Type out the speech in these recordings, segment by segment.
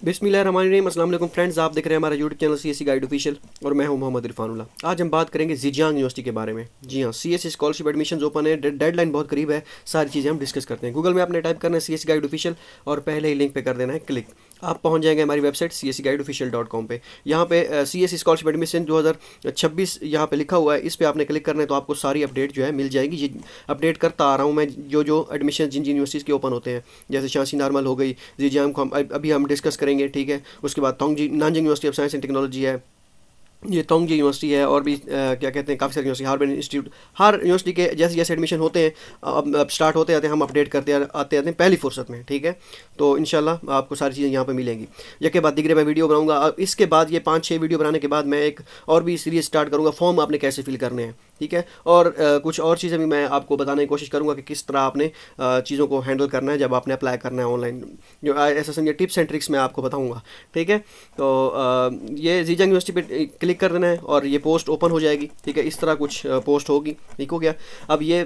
बिस्मिल्लाहिर्रहमानिर्रहीम। अस्सलाम वालेकुम फ्रेंड्स, आप देख रहे हैं हमारा YouTube channel CSC guide official और मैं हूं मोहम्मद इरफानुल्लाह। आज हम बात करेंगे ज़िजियांग यूनिवर्सिटी के बारे में। जी हाँ, सीएससी स्कॉलरशिप एडमिशन ओपन है, डेडलाइन बहुत करीब है, सारी चीज़ें हम डिस्कस करते हैं। गूगल में आपने टाइप करना है सीएससी गाइड ऑफिशियल और पहले ही लिंक पे कर देना है क्लिक। आप पहुंच जाएंगे हमारी वेबसाइट cscguideofficial.com पे। यहाँ पे सीएससी स्कॉलरशिप एडमिशन 2026 यहाँ पे लिखा हुआ है, इस पे आपने क्लिक करना है तो आपको सारी अपडेट जो है मिल जाएगी। ये अपडेट करता आ रहा हूँ मैं, जो एडमिशन जिन जिन यूनिवर्सिटीज़ के ओपन होते हैं, जैसे शांसी नॉर्मल हो गई, ज़िजियांग को अभी हम डिस्कस करेंगे, ठीक है। उसके बाद Tongji Nanjing University of Science and Technology है, ये तोंगजी यूनिवर्सिटी है, और भी क्या कहते हैं काफ़ी सारी यूनिवर्सिटी, हार्वर्ड इंस्टीट्यूट। हर यूनिवर्सिटी के जैसे जैसे एडमिशन होते हैं अब स्टार्ट होते आते हैं, हम अपडेट करते आते हैं पहली फुर्सत में, ठीक है। तो इंशाल्लाह आपको सारी चीज़ें यहाँ पे मिलेंगी। इसके बाद दिगरे मैं वीडियो बनाऊंगा। अब इसके बाद ये 5-6 वीडियो बनाने के बाद मैं एक और भी सीरीज स्टार्ट करूँगा, फॉर्म आपने कैसे फिल करने हैं, ठीक है। और कुछ और चीज़ें भी मैं आपको बताने की कोशिश करूँगा कि किस तरह आपने चीज़ों को हैंडल करना है जब आपने अप्लाई करना है ऑनलाइन। जो ऐसा समझिए टिप्स एंड ट्रिक्स मैं आपको बताऊँगा, ठीक है। तो ये ज़िजियांग यूनिवर्सिटी पे क्लिक कर देना है और ये पोस्ट ओपन हो जाएगी, ठीक है। इस तरह कुछ पोस्ट होगी, ठीक हो गया। अब ये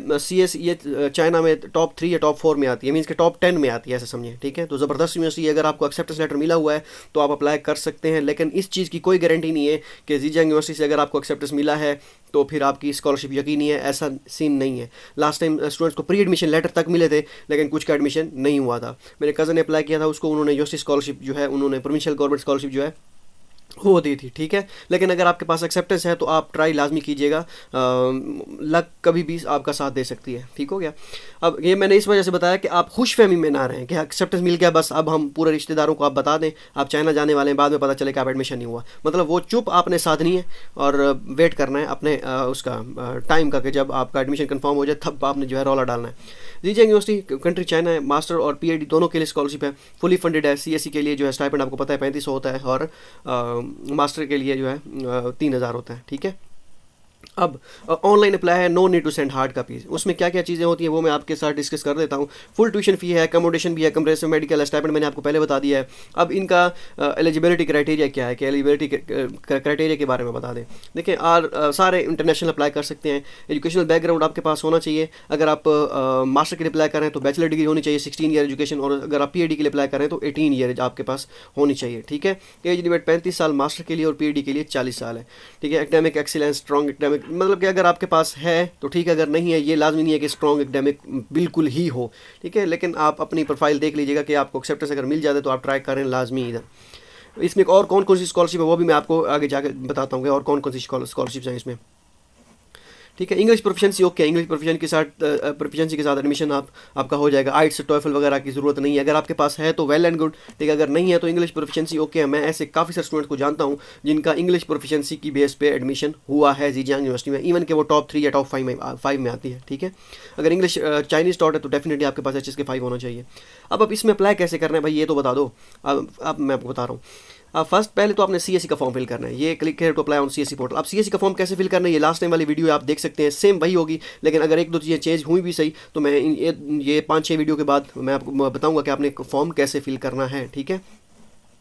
ये चाइना में टॉप 3 या टॉप 4 में आती है, मीन्स के टॉप 10 में आती है, ऐसे समझिए, ठीक है। तो ज़बरदस्त यूनिवर्सिटी, अगर आपको एक्सेप्टेंस लेटर मिला हुआ है तो आप अप्लाई कर सकते हैं, लेकिन इस चीज़ की कोई गारंटी नहीं है कि ज़िजियांग यूनिवर्सिटी से अगर आपको एक्सेप्टेंस मिला है तो फिर आपकी स्कॉलरशिप यकीनी है, ऐसा सीन नहीं है। लास्ट टाइम स्टूडेंट्स को प्री एडमिशन लेटर तक मिले थे, लेकिन कुछ का एडमिशन नहीं हुआ था। मेरे कज़न ने अप्लाई किया था, उसको उन्होंने यूनिवर्सिटी स्कॉलरशिप जो है, उन्होंने प्रोविंशियल गवर्नमेंट स्कॉलरशिप जो है वो दी थी, ठीक है। लेकिन अगर आपके पास एक्सेप्टेंस है तो आप ट्राई लाजमी कीजिएगा, लक कभी भी आपका साथ दे सकती है, ठीक हो गया। अब ये मैंने इस वजह से बताया कि आप खुशफहमी में ना रहें कि एक्सेप्टेंस मिल गया, बस अब हम पूरे रिश्तेदारों को आप बता दें आप चाइना जाने वाले हैं, बाद में पता चले कि आप एडमिशन नहीं हुआ। मतलब वो चुप आपने साधनी है और वेट करना है अपने उसका टाइम का, कि जब आपका एडमिशन कन्फर्म हो जाए तब आपने जो है रौला डालना है। ज़िजियांग यूनिवर्सिटी कंट्री चाइना है, मास्टर और पीएचडी दोनों के लिए स्कॉलरशिप है, फुली फंडेड है। सीएससी के लिए जो है स्टाइपेंड आपको पता है 3500 होता है, और मास्टर के लिए जो है 3000 होता है, ठीक है। अब ऑनलाइन अप्लाई है, no need to send hard copies. उसमें क्या क्या चीज़ें होती हैं वो मैं आपके साथ डिस्कस कर देता हूँ। फुल ट्यूशन फी है, अकोमोडेशन भी है, कम्प्रेसिव मेडिकल स्टाइपेंड मैंने आपको पहले बता दिया है। अब इनका एलिजिबिलिटी क्राइटेरिया क्या है, कि एलिजिबिलिटी क्राइटेरिया के बारे में बता दें। देखिए सारे इंटरनेशनल अप्लाई कर सकते हैं। एजुकेशनल बैकग्राउंड आपके पास होना चाहिए। अगर आप मास्टर के लिए अप्लाई करें तो बैचलर डिग्री होनी चाहिए, 16 ईयर एजुकेशन, और अगर आप पीएचडी के लिए अप्लाई करें तो 18 ईयर आपके पास होनी चाहिए, ठीक है। एज लिमिट 35 साल मास्टर के लिए और पीएचडी के लिए 40 साल है, ठीक है। एकेडमिक एक्सीलेंस, स्ट्रॉन्ग एकेडमिक, मतलब कि अगर आपके पास है तो ठीक है, अगर नहीं है, ये लाजमी नहीं है कि स्ट्रॉन्ग एकेडमिक बिल्कुल ही हो, ठीक है। लेकिन आप अपनी प्रोफाइल देख लीजिएगा कि आपको एक्सेप्टेंस अगर मिल जाए तो आप ट्राई करें लाजमी इधर। इसमें और कौन कौन सी स्कॉलरशिप है वो भी मैं आपको आगे जाकर बताता हूँ, और कौन कौन सी स्कॉलरशिप्स हैं इसमें, ठीक है। English proficiency okay, English proficiency के साथ एडमिशन आपका हो जाएगा। आइट्स टॉयफल वगैरह की ज़रूरत नहीं है, अगर आपके पास है तो वेल एंड गुड, ठीक है। अगर नहीं है तो इंग्लिश प्रोफिशिएंसी ओके है। मैं ऐसे काफ़ी सारे स्टूडेंट को जानता हूँ जिनका इंग्लिश प्रोफिशिएंसी की बेस पे एडमिशन हुआ है ज़िजियांग यूनिवर्सिटी में, इवन कि वो टॉप 3 या टॉप 5 में आती है, ठीक है। अगर इंग्लिश चाइनीज़ टॉट है तो डेफिनेटली आपके पास HSK 5 होना चाहिए। अब इसमें अप्लाई कैसे करना है भाई, ये तो बता दो। अब मैं आपको बता रहा हूँ। फर्स्ट पहले तो आपने सीएससी का फॉर्म फिल करना है, ये क्लिक है to apply on CSC portal. अब सीएससी का फॉर्म कैसे फिल करना है, ये लास्ट टाइम वाली वीडियो आप देख सकते हैं, सेम वही होगी, लेकिन अगर एक दो चीज़ें चेंज हुई भी सही तो मैं ये 5-6 वीडियो के बाद मैं आपको बताऊंगा कि आपने फॉर्म कैसे फिल करना है, ठीक है।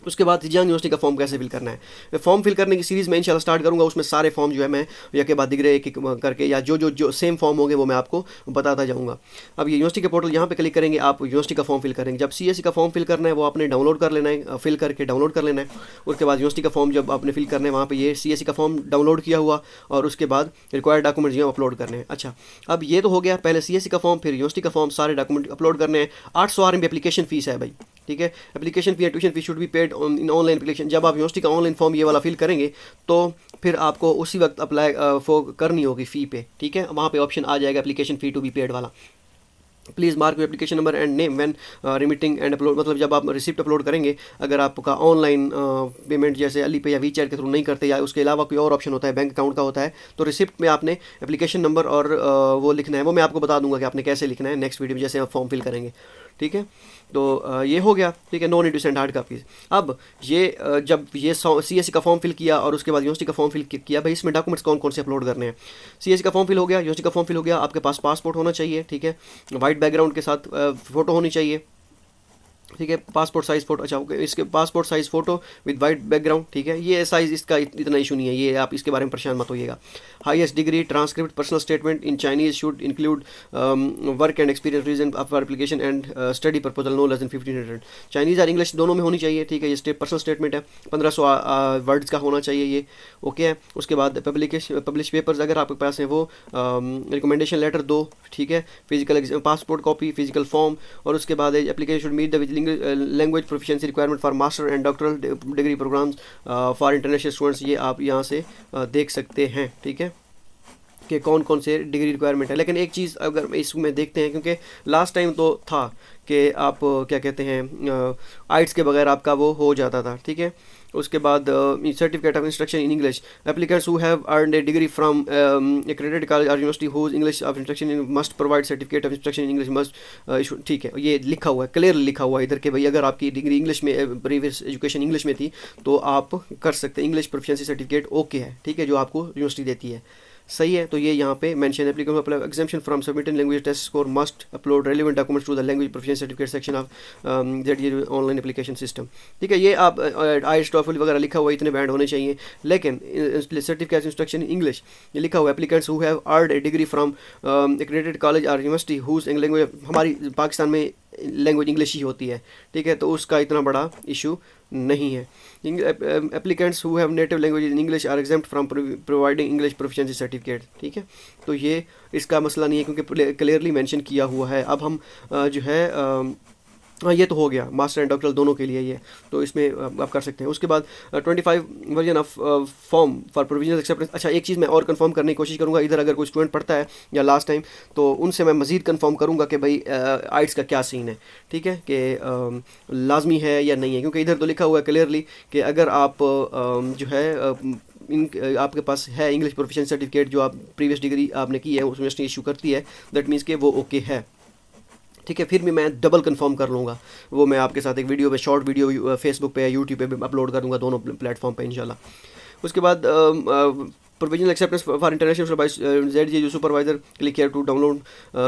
उसके बाद ज़िजियांग यूनिवर्सिटी का फॉर्म कैसे फिल करना है, मैं फॉर्म फिल करने की सीरीज़ में इंशाल्लाह स्टार्ट करूंगा। उसमें सारे फॉर्म जो है मैं एक के बाद दिख रहे एक एक करके, या जो सेम फॉर्म होंगे वो मैं आपको बताता जाऊंगा। अब ये यूनिवर्सिटी के पोर्टल यहाँ पे क्लिक करेंगे, आप यूनिवर्सिटी का फॉर्म फिल करेंगे। जब सीएससी का फॉर्म फिल करना है वो आपने डाउनलोड कर लेना है, फिल करके डाउनलोड कर लेना है। उसके बाद यूनिवर्सिटी का फॉर्म जब आपने फिल करना है, वहाँ पर ये सीएससी का फॉर्म डाउनलोड किया हुआ, और उसके बाद रिक्वायर्ड डॉक्यूमेंट जो अपलोड करने हैं। अच्छा, अब ये तो हो गया, पहले सीएससी का फॉर्म, फिर यूनिवर्सिटी का फॉर्म, सारे डॉक्यूमेंट अपलोड करने हैं। 800 RMB एप्लीकेशन फीस है भाई, ठीक है। Application fee, tuition fee should be paid in online application. जब आप यूनिवर्सिटी का ऑनलाइन फॉर्म ये वाला फिल करेंगे तो फिर आपको उसी वक्त अप्लाई करनी होगी फ़ी पे, ठीक है। वहाँ पे ऑप्शन आ जाएगा application fee to be paid वाला। Please mark your application number and name when remitting and upload, मतलब जब आप रिसिप्ट अपलोड करेंगे, अगर आपका ऑनलाइन पेमेंट जैसे अली पे या वीचैट के थ्रू नहीं करते, या उसके अलावा कोई और ऑप्शन होता है, बैंक अकाउंट का होता है, तो रिसिप्ट में आपने एप्लीकेशन नंबर और वो लिखना है। वो मैं आपको बता दूंगा कि आपने कैसे लिखना है नेक्स्ट वीडियो में, जैसे आप फॉर्म फिल करेंगे, ठीक है। तो ये हो गया, ठीक है। No need to send hard copies. अब ये जब ये सीएससी का फॉर्म फिल किया और उसके बाद यूनिवर्सिटी का फॉर्म फिल किया, भाई इसमें डॉक्यूमेंट्स कौन कौन से अपलोड करने हैं। सीएससी का फॉर्म फिल हो गया, यूनिवर्सिटी का फॉर्म फिल हो गया, आपके पास पासपोर्ट होना चाहिए, ठीक है। वाइट बैकग्राउंड के साथ फ़ोटो होनी चाहिए, ठीक है। पासपोर्ट साइज़ फ़ोटो, अच्छा ओके, इसके passport size photo with white background, ठीक है। ये साइज़ इसका इतना इशू नहीं है, ये आप इसके बारे में परेशान मत होइएगा। Highest degree, transcript, personal statement in Chinese should include work and experience reason for application and study proposal no less than 1500। Chinese और इंग्लिश दोनों में होनी चाहिए, ठीक है। ये पर्सनल स्टेटमेंट है, 1500 वर्ड्स का होना चाहिए ये, ओके है। उसके बाद पब्लिश पेपर्स अगर आपके पास हैं वो, रिकमेंडेशन लेटर 2, ठीक है। Physical passport copy, physical form, और उसके बाद application should meet the language proficiency requirement for master and doctoral degree programmes for international students. ये आप यहाँ से देख सकते हैं, ठीक है, कि कौन कौन से डिग्री रिक्वायरमेंट है। लेकिन एक चीज़ अगर इसमें देखते हैं, क्योंकि लास्ट टाइम तो था कि आप क्या कहते हैं आइट्स के बगैर आपका वो हो जाता था, ठीक है। उसके बाद certificate of instruction in English, applicants who have earned a degree from accredited college और university whose English of instruction in must provide certificate of instruction in English must, ठीक है। ये लिखा हुआ है, क्लियर लिखा हुआ है इधर कि भाई अगर आपकी डिग्री इंग्लिश में, प्रीवियस एजुकेशन इंग्लिश में थी तो आप कर सकते हैं। इंग्लिश प्रोफिशिएंसी सर्टिफिकेट ओके है, ठीक है, जो आपको यूनिवर्सिटी देती है, सही है। तो ये यहाँ पे mention applicable exemption from submitted language test score must upload relevant documents to the language proficiency certificate section of that ये ऑनलाइन एप्लीकेशन सिस्टम, ठीक है। ये आप आइट्स टॉफल वगैरह लिखा हुआ है, इतने बैंड होने चाहिए। लेकिन सर्टिफिकेट इंस्ट्रक्शन इन इंग्लिश ये लिखा हुआ है, applicants who have earned a degree from accredited college और यूनिवर्सिटी हुज लैंग्वेज, हमारी पाकिस्तान में लैंग्वेज इंग्लिश ही होती है, ठीक है, तो उसका इतना बड़ा इशू नहीं है। Applicants who have native language in English are exempt from providing English proficiency certificate, ठीक है। तो ये इसका मसला नहीं है, क्योंकि क्लियरली मेंशन किया हुआ है। अब हम जो है हाँ, ये तो हो गया मास्टर एंड डॉक्टरल दोनों के लिए ये, तो इसमें आप कर सकते हैं। उसके बाद 25 version of form for provisional acceptance. अच्छा, एक चीज़ मैं और कंफर्म करने की कोशिश करूँगा, इधर अगर कोई स्टूडेंट पढ़ता है या लास्ट टाइम, तो उनसे मैं मज़ीद कंफर्म करूँगा कि भाई आइट्स का क्या सीन है, ठीक है, कि लाजमी है या नहीं है। क्योंकि इधर तो लिखा हुआ है क्लियरली कि अगर आप जो है आपके पास है इंग्लिश प्रोफिशिएंसी सर्टिफिकेट जो आप प्रीवियस डिग्री आपने की है उस यूनिवर्सिटी इशू करती है, दैट मीन्स कि वो ओके है, ठीक है। फिर भी मैं डबल कंफर्म कर लूँगा, वो मैं आपके साथ एक वीडियो पे, शॉर्ट वीडियो फेसबुक पे या यूट्यूब पे भी अपलोड कर दूँगा, दोनों प्लेटफॉर्म पे इंशाल्लाह। उसके बाद provisional acceptance for international by ZJU supervisor, click here to download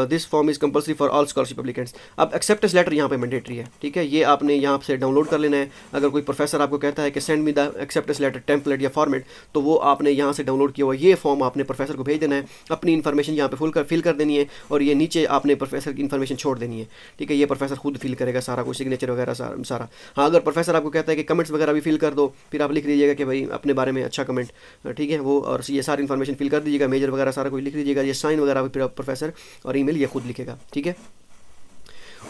this form is compulsory for all scholarship applicants। अब acceptance letter यहाँ पे मैंडेटरी है, ठीक है, ये आपने यहाँ से डाउनलोड कर लेना है। अगर कोई प्रोफेसर आपको कहता है कि send me the acceptance letter template या फॉर्मेट, तो वो आपने यहाँ से डाउनलोड किया हुआ ये फॉर्म आपने प्रोफेसर को भेज देना है, अपनी इन्फॉर्मेशन यहाँ पे फिल कर देनी है, और ये नीचे आपने प्रोफेसर की इन्फॉर्मेशन छोड़ देनी है, ठीक है। ये प्रोफेसर खुद फिल करेगा सारा कुछ, सिग्नेचर वगैरह सारा। हाँ, अगर प्रोफेसर आपको कहता है कि कमेंट्स वगैरह भी फिल कर दो, फिर आप लिख दीजिएगा कि भाई अपने बारे में अच्छा कमेंट, ठीक है, वो, और ये सारी इन्फॉर्मेशन फिल कर दीजिएगा, मेजर वगैरह सारा कुछ लिख दीजिएगा, ये साइन वगैरह फिर प्रोफेसर, और ईमेल ये खुद लिखेगा, ठीक है।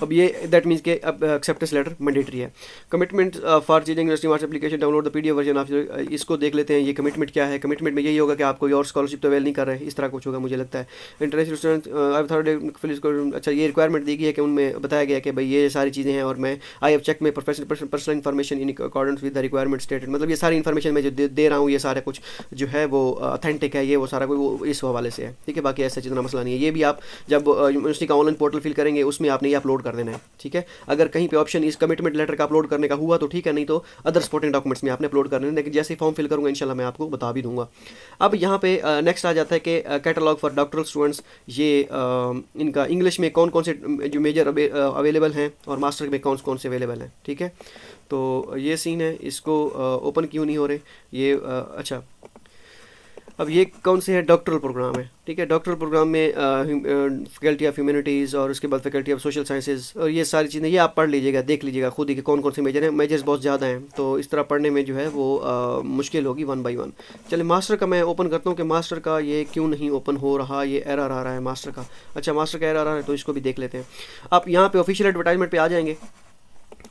अब ये दैट मीन्स के अब एक्सेप्टेंस लेटर मैंडेटरी है। Commitment for changing university marks application download the PDF version of, इसको देख लेते हैं। ये कमिटमेंट क्या है? कमिटमेंट में यही होगा कि आप कोई और स्कॉलरशिप तो अवेल नहीं कर रहे, इस तरह कुछ होगा मुझे लगता है। इंटरनेशनल स्टूडेंट अच्छा, ये रिक्वायरमेंट दी गई है कि उनमें बताया गया कि भाई ये सारी चीज़ें हैं, और मैं आई हैव चेक में personal information in accordance with the requirement stated, मतलब ये सारी इन्फॉर्मेशन मैं जो दे रहा हूँ ये सारा कुछ जो है वो ऑथेंटिक है, ये वो सारा कुछ वो इस हवाले से है, ठीक है। बाकी ऐसा जितना मसला नहीं है। ये भी आप जब यूनिवर्सिटी का ऑनलाइन पोर्टल फिल करेंगे उसमें आपने ये अपलोड कर देना है, ठीक है। अगर कहीं पे ऑप्शन इस कमिटमेंट लेटर का अपलोड करने का हुआ तो ठीक है, नहीं तो अदर सपोर्टिंग डॉक्यूमेंट्स में आपने अपलोड करने हैं। लेकिन जैसे ही फॉर्म फिल करूंगा इंशाल्लाह मैं आपको बता भी दूंगा। अब यहाँ पे नेक्स्ट आ जाता है कि कैटलॉग फॉर डॉक्टरल स्टूडेंट्स, ये इनका इंग्लिश में कौन कौन से जो मेजर अवेलेबल हैं और मास्टर में कौन कौन से अवेलेबल हैं, ठीक है। तो ये सीन है, इसको ओपन क्यों नहीं हो रहे ये, अच्छा। अब ये कौन से है? डॉक्टरल प्रोग्राम है, ठीक है। डॉक्टरल प्रोग्राम में फैकल्टी ऑफ ह्यूमैनिटीज़ और उसके बाद फैकल्टी ऑफ सोशल साइंसेज, और ये सारी चीज़ें ये आप पढ़ लीजिएगा, देख लीजिएगा खुद ही कि कौन कौन से मेजर हैं। मेजर्स बहुत ज़्यादा हैं, तो इस तरह पढ़ने में जो है वो मुश्किल होगी 1 by 1। चलिए मास्टर का मैं ओपन करता हूँ कि मास्टर का ये क्यों नहीं ओपन हो रहा, ये एरर आ रहा है मास्टर का। अच्छा, मास्टर का एरर आ रहा है तो इसको भी देख लेते हैं। आप यहाँ पे ऑफिशियल एडवर्टाइजमेंट पे आ जाएंगे।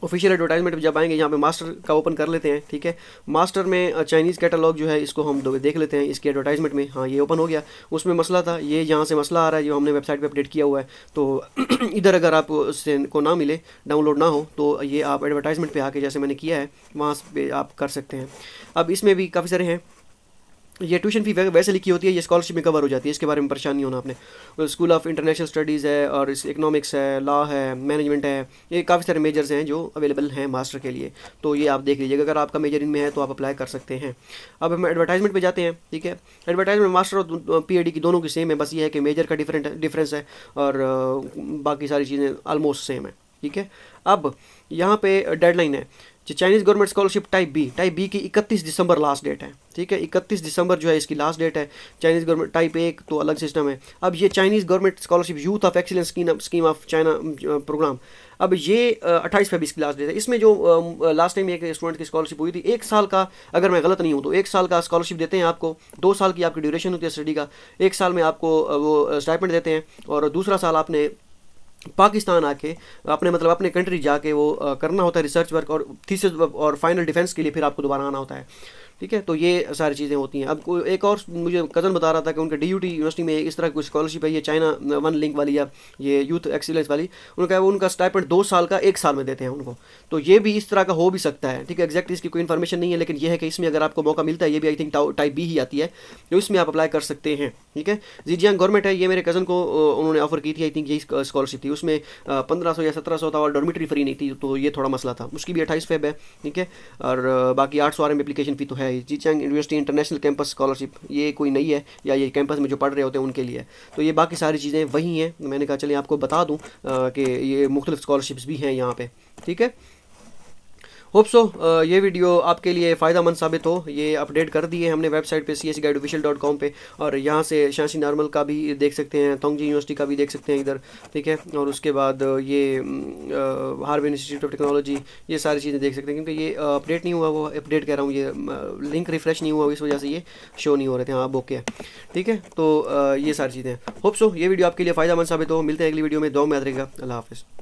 ऑफिशियल एडवर्टाइजमेंट जब आएंगे यहाँ पे मास्टर का ओपन कर लेते हैं, ठीक है। मास्टर में चाइनीज़ कैटलॉग जो है इसको हम देख लेते हैं इसके एडवर्टाइजमेंट में। हाँ, ये ओपन हो गया। उसमें मसला था, ये यहाँ से मसला आ रहा है जो हमने वेबसाइट पे अपडेट किया हुआ है, तो इधर अगर आप उससे को ना मिले, डाउनलोड ना हो, तो ये आप एडवर्टाइजमेंट पर आके जैसे मैंने किया है वहाँ पर आप कर सकते हैं। अब इसमें भी काफ़ी सारे हैं। ये ट्यूशन फ़ी वैसे लिखी होती है, ये स्कॉलरशिप में कवर हो जाती है, इसके बारे में परेशान नहीं होना आपने। स्कूल ऑफ इंटरनेशनल स्टडीज़ है, और इकोनॉमिक्स है, लॉ है, मैनेजमेंट है, ये काफ़ी सारे मेजर्स हैं जो अवेलेबल हैं मास्टर के लिए, तो ये आप देख लीजिएगा। अगर आपका मेजर इनमें है तो आप अप्लाई कर सकते हैं। अब हम एडवर्टाइजमेंट पे जाते हैं, ठीक है। एडवर्टाइजमेंट मास्टर और पीएडी की दोनों की सेम है, बस ये है कि मेजर का डिफरेंस है, और बाकी सारी चीज़ें ऑलमोस्ट सेम है, ठीक है। अब यहाँ पे डेडलाइन है जो Chinese government scholarship type B की 31 दिसंबर लास्ट डेट है, ठीक है। 31 दिसंबर जो है इसकी लास्ट डेट है। चाइनीज़ गवर्नमेंट टाइप एक तो अलग सिस्टम है। अब ये Chinese government scholarship youth of excellence scheme of China programme, अब ये 28 फरवरी की लास्ट डेट है। इसमें जो लास्ट टाइम एक स्टूडेंट की स्कॉलरशिप हुई थी 1 साल का, अगर मैं गलत नहीं हूँ तो 1 साल का स्कॉलरशिप देते हैं आपको। 2 साल की आपकी ड्यूरेशन होती है स्टडी का, 1 साल में आपको वो स्टाइपेंड देते हैं और दूसरा साल आपने पाकिस्तान आके अपने मतलब अपने कंट्री जाके वो करना होता है रिसर्च वर्क और थीसिस और फाइनल डिफेंस के लिए फिर आपको दोबारा आना होता है, ठीक है। तो ये सारी चीज़ें होती हैं। अब एक और मुझे कज़न बता रहा था कि उनके DUT यूनिवर्सिटी में इस तरह की स्कॉलरशिप है, ये चाइना वन लिंक वाली या ये यूथ एक्सीलेंस वाली। उन्होंने कहा वो उनका स्टाइपेंड 2 साल का 1 साल में देते हैं उनको। तो ये भी इस तरह का हो भी सकता है, ठीक है। एग्जैक्ट इसकी कोई इन्फॉर्मेशन नहीं है, लेकिन ये है कि इसमें अगर आपको मौका मिलता है, ये भी आई थिंक टाइप बी ही आती है, तो इसमें आप अप्लाई कर सकते हैं, ठीक है। जीजियांग गवर्नमेंट है, ये मेरे कज़न को उन्होंने ऑफर की थी, आई थिंक यही स्कॉलरशिप थी। उसमें 1500 या 1700 था और डॉर्मिटरी फ्री नहीं थी, तो ये थोड़ा मसला था। उसकी भी 28 फेब है, ठीक है। और बाकी 800 RM एप्लीकेशन फ़ी तो है। जीजियांग यूनिवर्सिटी इंटरनेशनल कैंपस स्कॉलरशिप ये कोई नहीं है, या ये कैंपस में जो पढ़ रहे होते हैं उनके लिए। तो ये बाकी सारी चीज़ें वही हैं। मैंने कहा चलिए आपको बता दूं कि ये मुख्तलिफ स्कॉलरशिप्स भी हैं यहाँ पे, ठीक है। होप सो ये वीडियो आपके लिए फ़ायदेमंद साबित हो। ये अपडेट कर दिए हमने वेबसाइट पे csguideofficial.com पे, और यहाँ से शांसी नॉर्मल का भी देख सकते हैं, तोंगजी यूनिवर्सिटी का भी देख सकते हैं इधर, ठीक है। और उसके बाद ये हार्वर्ड इंस्टीट्यूट ऑफ टेक्नोलॉजी, ये सारी चीज़ें देख सकते हैं। क्योंकि ये अपडेट नहीं हुआ, वो अपडेट कह रहा हूँ, ये लिंक रिफ्रेश नहीं हुआ, इस वजह से ये शो नहीं हो रहे थे। हाँ ओके, ठीक है। तो ये सारी चीज़ें। होप सो ये वीडियो आपके लिए फ़ायदेमंद साबित हो। मिलते हैं अगली वीडियो में। दुआ में याद रखिएगा। अल्लाह हाफ़िज़।